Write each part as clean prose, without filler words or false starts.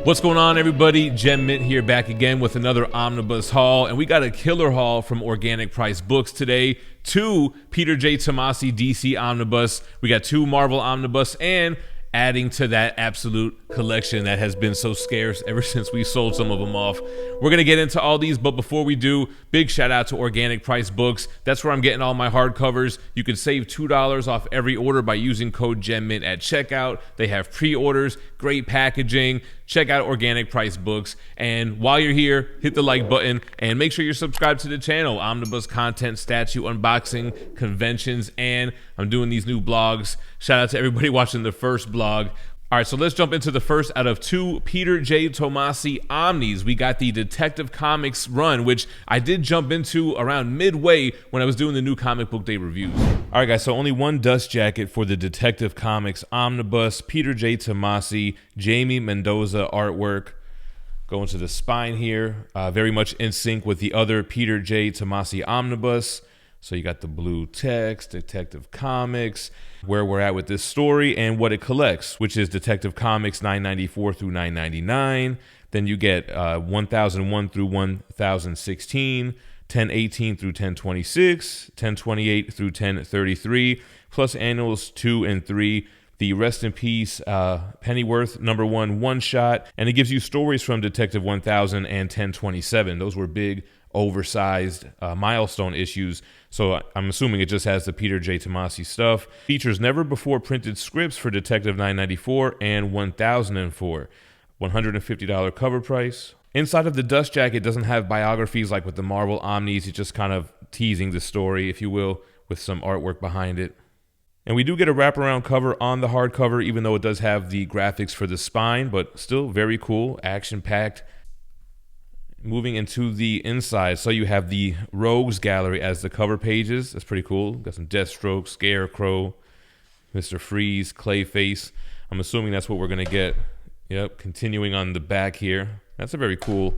What's going on, everybody? GemMint here, back again with another Omnibus haul, and we got a killer haul from Organic Price Books today. 2 Peter J. Tomasi DC Omnibus, we got 2 Marvel Omnibus, and adding to that absolute collection that has been so scarce ever since we sold some of them off. We're gonna get into all these, but before we do, big shout out to Organic Price Books. That's where I'm getting all my hardcovers. You can save $2 off every order by using code GEMMINT at checkout. They have pre-orders, great packaging. Check out Organic Price Books, and while you're here, hit the like button and make sure you're subscribed to the channel. Omnibus content, statue unboxing, conventions, and I'm doing these new blogs. Shout out to everybody watching the first blog. All right, so let's jump into the first out of 2 Peter J. Tomasi Omnis. We got the Detective Comics run, which I did jump into around midway when I was doing the new comic book day reviews. All right, guys, so only one dust jacket for the Detective Comics Omnibus. Peter J. Tomasi, Jamie Mendoza artwork. Going to the spine here, very much in sync with the other Peter J. Tomasi Omnibus. So you got the blue text, Detective Comics, where we're at with this story and what it collects, which is Detective Comics 994 through 999. Then you get 1001 through 1016, 1018 through 1026, 1028 through 1033, plus annuals 2 and 3. The Rest in Peace Pennyworth #1 one-shot, and it gives you stories from Detective 1000 and 1027. Those were big, oversized milestone issues, so I'm assuming it just has the Peter J. Tomasi stuff. Features never before printed scripts for Detective 994 and 1004. $150 cover price. Inside of the dust jacket doesn't have biographies like with the Marvel Omnis. It's just kind of teasing the story, if you will, with some artwork behind it. And we do get a wraparound cover on the hardcover, even though it does have the graphics for the spine, but still very cool, action-packed. Moving into the inside, so you have the Rogues Gallery as the cover pages. That's pretty cool. Got some Deathstroke, Scarecrow, Mr. Freeze, Clayface. I'm assuming that's what we're going to get. Yep, continuing on the back here. That's a very cool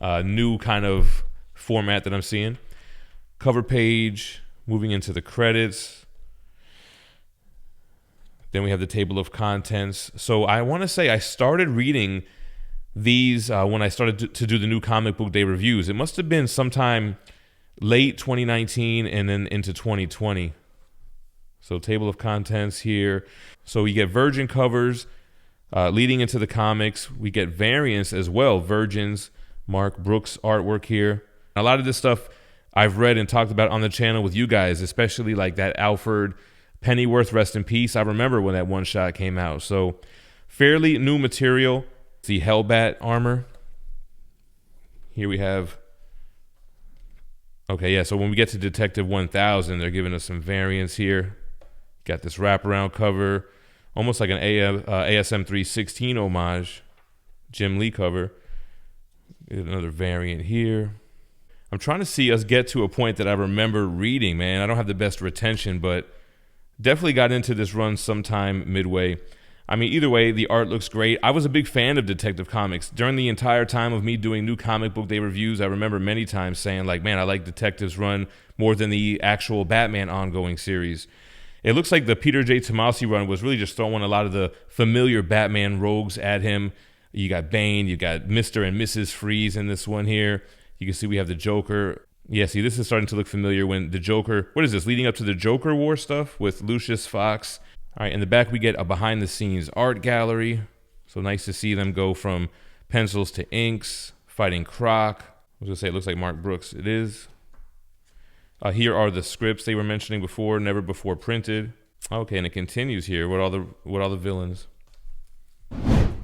new kind of format that I'm seeing. Cover page, moving into the credits. Then we have the table of contents. So I want to say I started reading these when I started to do the new comic book day reviews. It must have been sometime late 2019 and then into 2020. So table of contents here. So you get Virgin covers leading into the comics. We get variants as well. Virgins, Mark Brooks artwork here. A lot of this stuff I've read and talked about on the channel with you guys, especially like that Alfred Pennyworth Rest in Peace. I remember when that one shot came out. So fairly new material. The Hellbat armor. Here we have, okay, yeah, so when we get to Detective 1000, they're giving us some variants here. Got this wraparound cover, almost like an ASM 316 homage, Jim Lee cover. Another variant here. I'm trying to see us get to a point that I remember reading, man. I don't have the best retention, but definitely got into this run sometime midway. I mean, either way, the art looks great. I was a big fan of Detective Comics. During the entire time of me doing new comic book day reviews, I remember many times saying, like, man, I like Detective's run more than the actual Batman ongoing series. It looks like the Peter J. Tomasi run was really just throwing a lot of the familiar Batman rogues at him. You got Bane, you got Mr. and Mrs. Freeze in this one here. You can see we have the Joker. Yeah, see, this is starting to look familiar when the Joker, what is this, leading up to the Joker War stuff with Lucius Fox. All right, in the back, we get a behind-the-scenes art gallery. So nice to see them go from pencils to inks, fighting Croc. I was going to say it looks like Mark Brooks. It is. Here are the scripts they were mentioning before, never before printed. Okay, and it continues here with all the villains.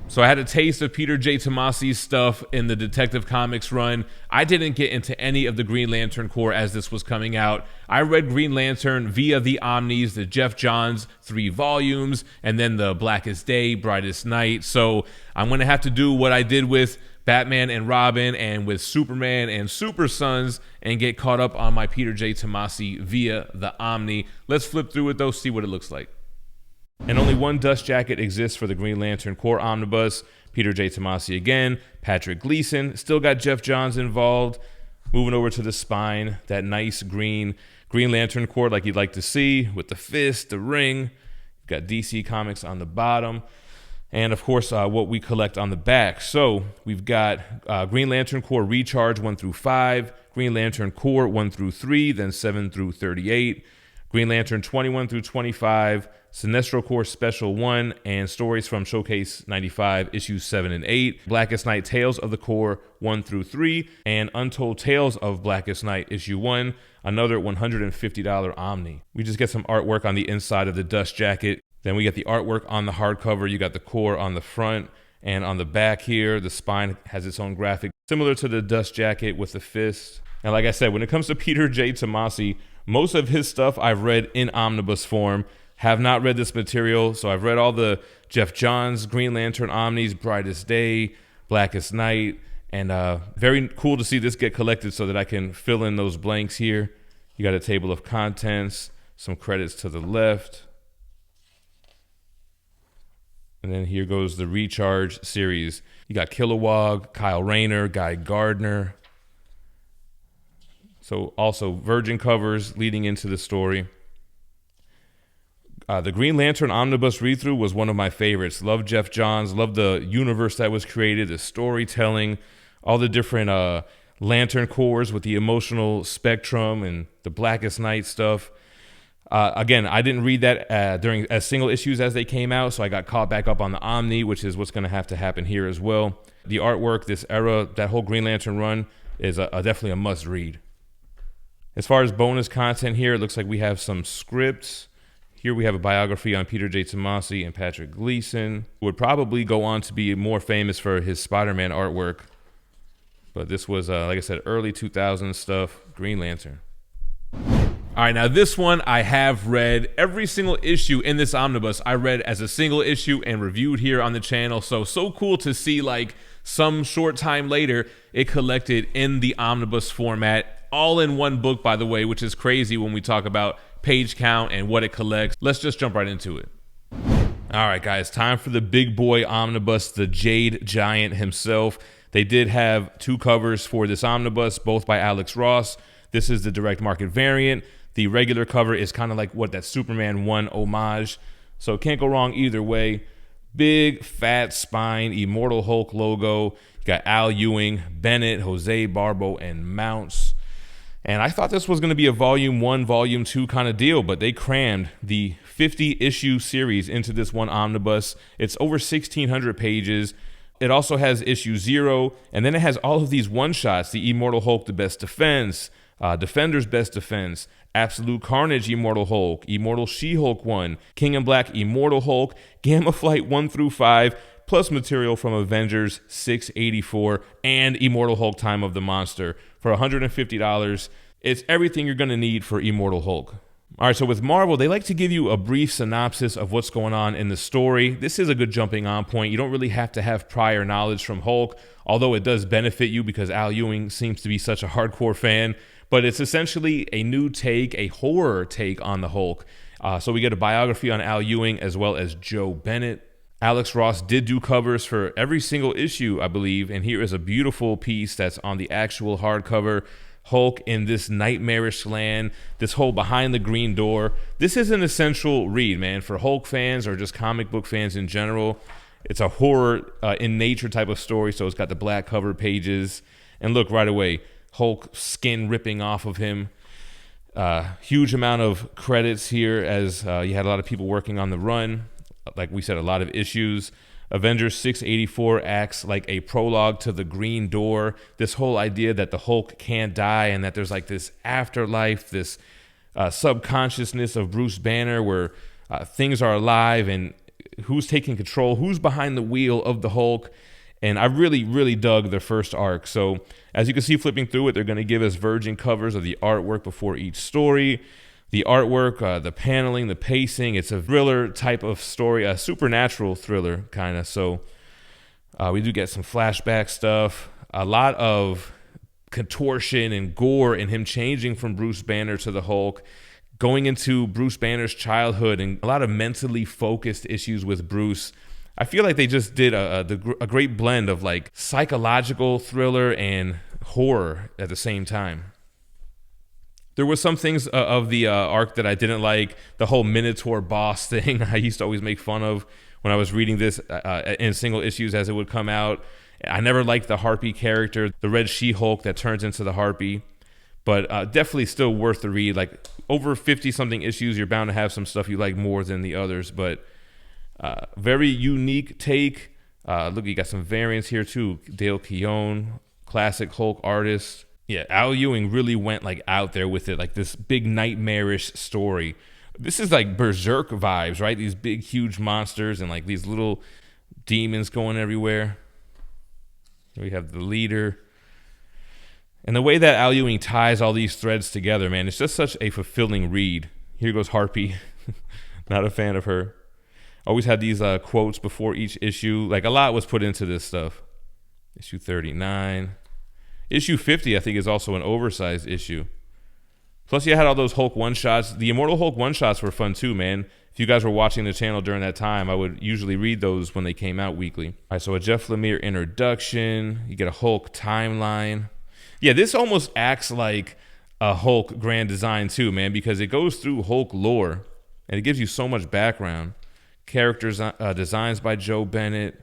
So I had a taste of Peter J. Tomasi's stuff in the Detective Comics run. I didn't get into any of the Green Lantern Corps as this was coming out. I read Green Lantern via the Omnis, the Jeff Johns 3 volumes, and then the Blackest Day, Brightest Night. So I'm going to have to do what I did with Batman and Robin and with Superman and Super Sons and get caught up on my Peter J. Tomasi via the Omni. Let's flip through it though, see what it looks like. And only one dust jacket exists for the Green Lantern Corps Omnibus. Peter J. Tomasi again, Patrick Gleason, still got Jeff Johns involved. Moving over to the spine, that nice Green Lantern Corps like you'd like to see with the fist, the ring. Got DC Comics on the bottom. and of course what we collect on the back. So we've got Green Lantern Corps Recharge 1 through 5, Green Lantern Corps 1 through 3, then 7 through 38, Green Lantern 21 through 25, Sinestro Corps Special 1, and stories from Showcase 95, issues 7 and 8, Blackest Night Tales of the Corps 1 through 3, and Untold Tales of Blackest Night, issue 1, another $150 Omni. We just get some artwork on the inside of the dust jacket. Then we get the artwork on the hardcover. You got the Corps on the front, and on the back here, the spine has its own graphic, similar to the dust jacket with the fist. And like I said, when it comes to Peter J. Tomasi, most of his stuff I've read in omnibus form. Have not read this material, so I've read all the Jeff Johns, Green Lantern Omnis, Brightest Day, Blackest Night, and very cool to see this get collected so that I can fill in those blanks here. You got a table of contents, some credits to the left. And then here goes the Recharge series. You got Kilowog, Kyle Rayner, Guy Gardner. So also Virgin covers leading into the story. The Green Lantern Omnibus read-through was one of my favorites. Love Jeff Johns, love the universe that was created, the storytelling, all the different Lantern Corps with the emotional spectrum and the Blackest Night stuff. Again, I didn't read that during as single issues as they came out, so I got caught back up on the Omni, which is what's going to have to happen here as well. The artwork, this era, that whole Green Lantern run is definitely a must-read. As far as bonus content here, it looks like we have some scripts. Here we have a biography on Peter J. Tomasi and Patrick Gleason, who would probably go on to be more famous for his Spider-Man artwork. But this was, like I said, early 2000s stuff, Green Lantern. All right, now this one I have read. Every single issue in this omnibus I read as a single issue and reviewed here on the channel. So cool to see, like, some short time later it collected in the omnibus format, all in one book, by the way, which is crazy when we talk about page count and what it collects. Let's just jump right into it. All right, guys, time for the big boy omnibus, the Jade Giant himself. They did have 2 covers for this omnibus, both by Alex Ross. This is the direct market variant. The regular cover is kind of like what that Superman 1 homage. So can't go wrong either way. Big fat spine, Immortal Hulk logo. You got Al Ewing, Bennett, Jose Barbo, and Mounts. And I thought this was going to be a volume 1, volume 2 kind of deal, but they crammed the 50-issue series into this one omnibus. It's over 1,600 pages. It also has issue 0, and then it has all of these one-shots, the Immortal Hulk, The Best Defense, Defender's Best Defense, Absolute Carnage Immortal Hulk, Immortal She-Hulk 1, King in Black Immortal Hulk, Gamma Flight 1 through 5, plus material from Avengers 684 and Immortal Hulk Time of the Monster for $150. It's everything you're going to need for Immortal Hulk. All right, so with Marvel, they like to give you a brief synopsis of what's going on in the story. This is a good jumping on point. You don't really have to have prior knowledge from Hulk, although it does benefit you because Al Ewing seems to be such a hardcore fan. But it's essentially a new take, a horror take on the Hulk. So we get a biography on Al Ewing as well as Joe Bennett. Alex Ross did do covers for every single issue, I believe, and here is a beautiful piece that's on the actual hardcover. Hulk in this nightmarish land, this whole behind the green door. This is an essential read, man, for Hulk fans or just comic book fans in general. It's a horror in nature type of story, so it's got the black cover pages. And look, right away, Hulk skin ripping off of him. Huge amount of credits here as you had a lot of people working on the run. Like we said, a lot of issues. Avengers 684 acts like a prologue to the Green Door. This whole idea that the Hulk can't die and that there's like this afterlife, this subconsciousness of Bruce Banner where things are alive and who's taking control, who's behind the wheel of the Hulk. And I really, really dug their first arc. So as you can see flipping through it, they're going to give us virgin covers of the artwork before each story. The artwork, the paneling, the pacing, it's a thriller type of story, a supernatural thriller kind of. So we do get some flashback stuff, a lot of contortion and gore and him changing from Bruce Banner to the Hulk, going into Bruce Banner's childhood and a lot of mentally focused issues with Bruce. I feel like they just did a great blend of like psychological thriller and horror at the same time. There were some things of the arc that I didn't like. The whole Minotaur boss thing I used to always make fun of when I was reading this in single issues as it would come out. I never liked the Harpy character, the Red She-Hulk that turns into the Harpy. But definitely still worth the read. Like over 50-something issues, you're bound to have some stuff you like more than the others. But very unique take. Look, you got some variants here too. Dale Keown, classic Hulk artist. Yeah, Al Ewing really went like out there with it, like this big nightmarish story. This is like Berserk vibes, right? These big, huge monsters and like these little demons going everywhere. We have the leader. And the way that Al Ewing ties all these threads together, man, it's just such a fulfilling read. Here goes Harpy. Not a fan of her. Always had these quotes before each issue. Like a lot was put into this stuff. Issue 39. Issue 50, I think, is also an oversized issue. Plus, you had all those Hulk one-shots. The Immortal Hulk one-shots were fun too, man. If you guys were watching the channel during that time, I would usually read those when they came out weekly. All right, so a Jeff Lemire introduction. You get a Hulk timeline. Yeah, this almost acts like a Hulk grand design too, man, because it goes through Hulk lore, and it gives you so much background. Characters, designs by Joe Bennett.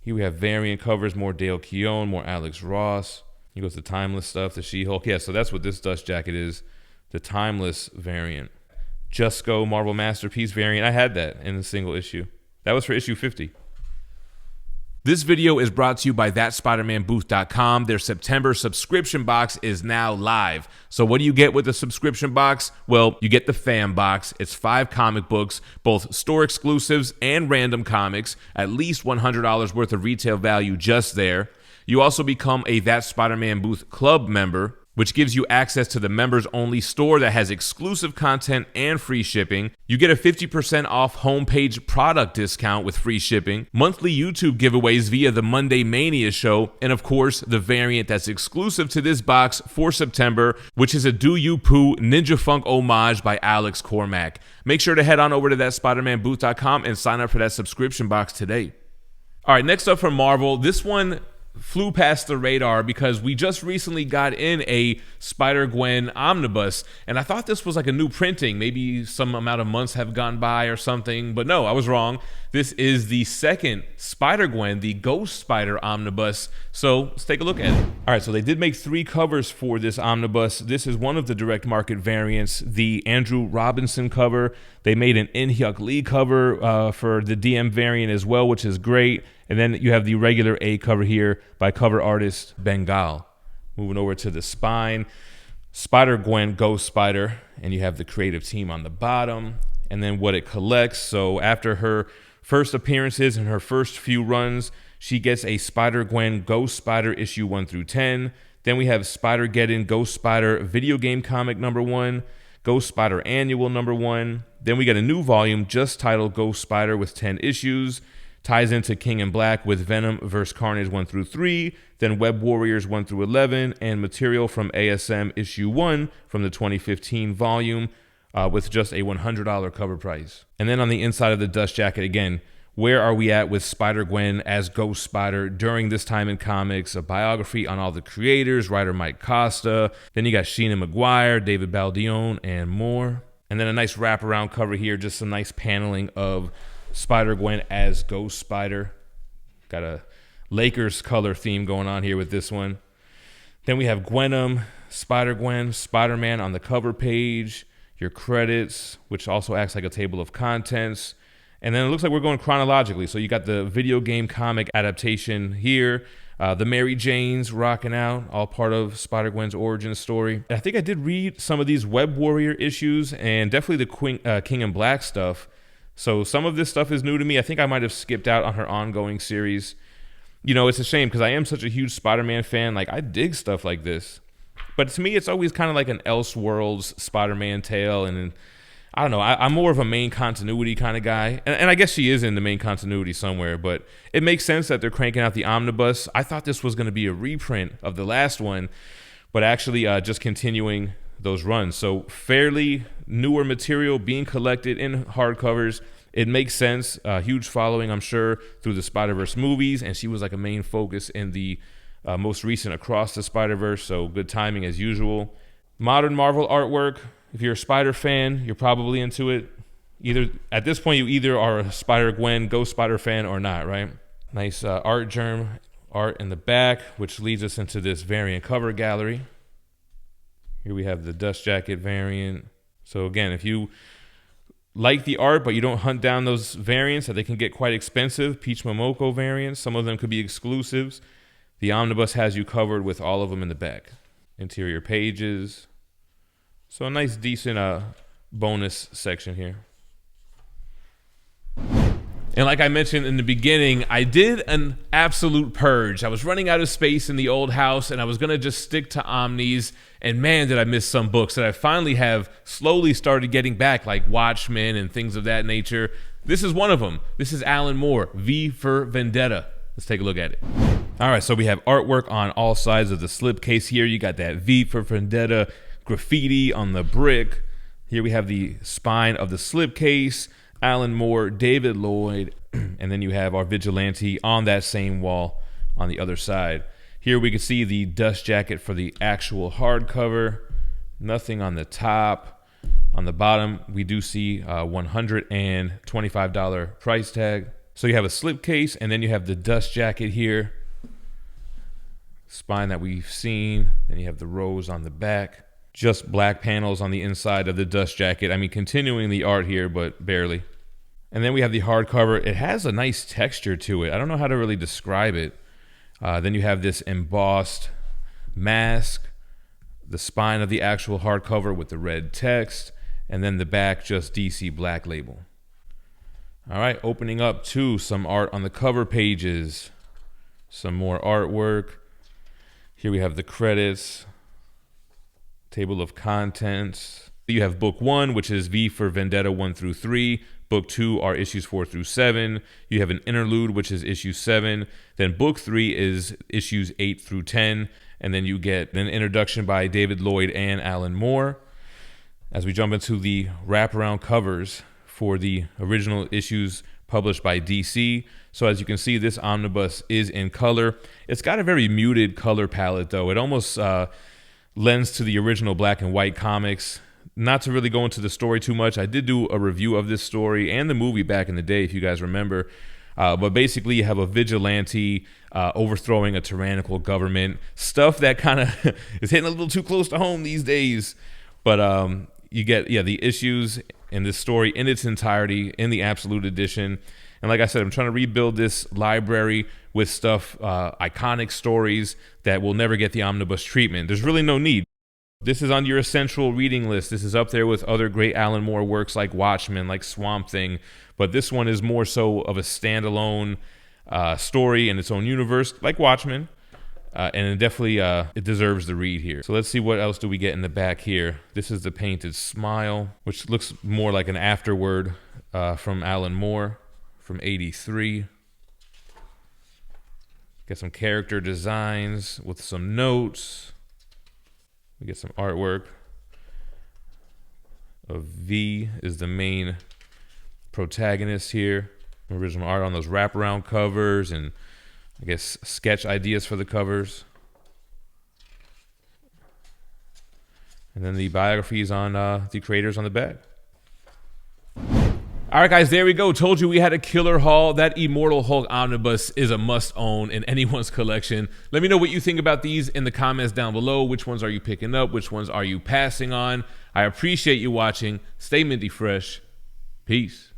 Here we have variant covers, more Dale Keown, more Alex Ross. He goes to Timeless stuff, the She-Hulk. Yeah, so that's what this dust jacket is, the Timeless variant. Just Go Marvel Masterpiece variant. I had that in a single issue. That was for issue 50. This video is brought to you by ThatSpiderManBooth.com. Their September subscription box is now live. So what do you get with the subscription box? Well, you get the Fan Box. It's 5 comic books, both store exclusives and random comics, at least $100 worth of retail value just there. You also become a That Spider-Man Booth Club member, which gives you access to the members-only store that has exclusive content and free shipping. You get a 50% off homepage product discount with free shipping, monthly YouTube giveaways via the Monday Mania show, and of course, the variant that's exclusive to this box for September, which is a Do You Poo Ninja Funk homage by Alex Cormack. Make sure to head on over to ThatSpiderManBooth.com and sign up for that subscription box today. All right, next up from Marvel, this one flew past the radar because we just recently got in a SpiderGwen Omnibus, and I thought this was like a new printing. Maybe some amount of months have gone by or something, but no, I was wrong. This is the second SpiderGwen, the Ghost Spider Omnibus, so let's take a look at it. All right, so they did make 3 covers for this omnibus. This is one of the direct market variants, the Andrew Robinson cover. They made an In-Hyuk Lee cover for the DM variant as well, which is great. And then you have the regular A cover here by cover artist Bengal. Moving over to the spine, SpiderGwen Ghost Spider, and you have the creative team on the bottom. And then what it collects. So after her first appearances and her first few runs, she gets a SpiderGwen Ghost Spider issue 1 through 10. Then we have Spider-Geddon Ghost Spider video game comic number 1, Ghost Spider Annual number 1. Then we get a new volume just titled Ghost Spider with 10 issues. Ties into King in Black with Venom vs. Carnage 1 through 3, then Web Warriors 1 through 11, and material from ASM issue 1 from the 2015 volume with just a $100 cover price. And then on the inside of the dust jacket, again, where are we at with Spider-Gwen as Ghost Spider during this time in comics? A biography on all the creators, writer Mike Costa. Then you got Sheena McGuire, David Baldione, and more. And then a nice wraparound cover here, just some nice paneling of Spider-Gwen as Ghost Spider. Got a Lakers color theme going on here with this one. Then we have Gwenom, Spider-Gwen, Spider-Man on the cover page, your credits, which also acts like a table of contents. And then it looks like we're going chronologically. So you got the video game comic adaptation here, the Mary Janes rocking out, all part of Spider-Gwen's origin story. And I think I did read some of these Web Warrior issues and definitely the King in Black stuff. So some of this stuff is new to me. I think I might have skipped out on her ongoing series. You know, it's a shame because I am such a huge Spider-Man fan. Like, I dig stuff like this. But to me, it's always kind of like an Elseworlds Spider-Man tale. And I don't know, I'm more of a main continuity kind of guy. And I guess she is in the main continuity somewhere. But it makes sense that they're cranking out the omnibus. I thought this was going to be a reprint of the last one, but actually just continuing those runs. So fairly newer material being collected in hardcovers. It makes sense. Huge following, I'm sure, through the Spider-Verse movies, and she was like a main focus in the most recent Across the Spider-Verse, so good timing as usual. Modern Marvel artwork. If you're a Spider fan, you're probably into it. Either at this point, you either are a Spider-Gwen, Ghost Spider fan or not, right? Nice art germ art in the back, which leads us into this variant cover gallery. Here we have the dust jacket variant. So again, if you like the art, but you don't hunt down those variants, that they can get quite expensive, Peach Momoko variants, some of them could be exclusives. The omnibus has you covered with all of them in the back. Interior pages. So a nice, decent bonus section here. And like I mentioned in the beginning, I did an absolute purge. I was running out of space in the old house, and I was going to just stick to Omnis. And man, did I miss some books that I finally have slowly started getting back, like Watchmen and things of that nature. This is one of them. This is Alan Moore, V for Vendetta. Let's take a look at it. All right, so we have artwork on all sides of the slipcase here. You got that V for Vendetta graffiti on the brick. Here we have the spine of the slipcase. Alan Moore, David Lloyd, and then you have our vigilante on that same wall on the other side. Here we can see the dust jacket for the actual hardcover. Nothing on the top. On the bottom, we do see a $125 price tag. So you have a slipcase, and then you have the dust jacket here. Spine that we've seen. Then you have the rose on the back. Just black panels on the inside of the dust jacket. I mean, continuing the art here, but barely. And then we have the hardcover. It has a nice texture to it. I don't know how to really describe it. Then you have this embossed mask, the spine of the actual hardcover with the red text, and then the back just DC Black Label. All right, opening up to some art on the cover pages. Some more artwork. Here we have the credits. Table of contents. You have book 1, which is V for Vendetta 1 through 3. Book 2 are issues 4 through 7. You have an interlude, which is issue 7. Then book 3 is issues 8 through 10. And then you get an introduction by David Lloyd and Alan Moore. As we jump into the wraparound covers for the original issues published by DC. So as you can see, this omnibus is in color. It's got a very muted color palette, though. It almost lends to the original black and white comics. Not to really go into the story too much, I did do a review of this story and the movie back in the day, if you guys remember. But basically, you have a vigilante overthrowing a tyrannical government. Stuff that kind of is hitting a little too close to home these days. But you get the issues in this story in its entirety in the Absolute Edition. And like I said, I'm trying to rebuild this library with stuff, iconic stories that will never get the omnibus treatment. There's really no need. This is on your essential reading list. This is up there with other great Alan Moore works like Watchmen, like Swamp Thing. But this one is more so of a standalone story in its own universe, like Watchmen. And it definitely it deserves the read here. So let's see what else do we get in the back here. This is the painted smile, which looks more like an afterword from Alan Moore from '83. Get some character designs with some notes. We get some artwork of V is the main protagonist here. Original art on those wraparound covers and I guess sketch ideas for the covers. And then the biographies on the creators on the back. All right, guys, there we go. Told you we had a killer haul. That Immortal Hulk Omnibus is a must-own in anyone's collection. Let me know what you think about these in the comments down below. Which ones are you picking up? Which ones are you passing on? I appreciate you watching. Stay minty fresh. Peace.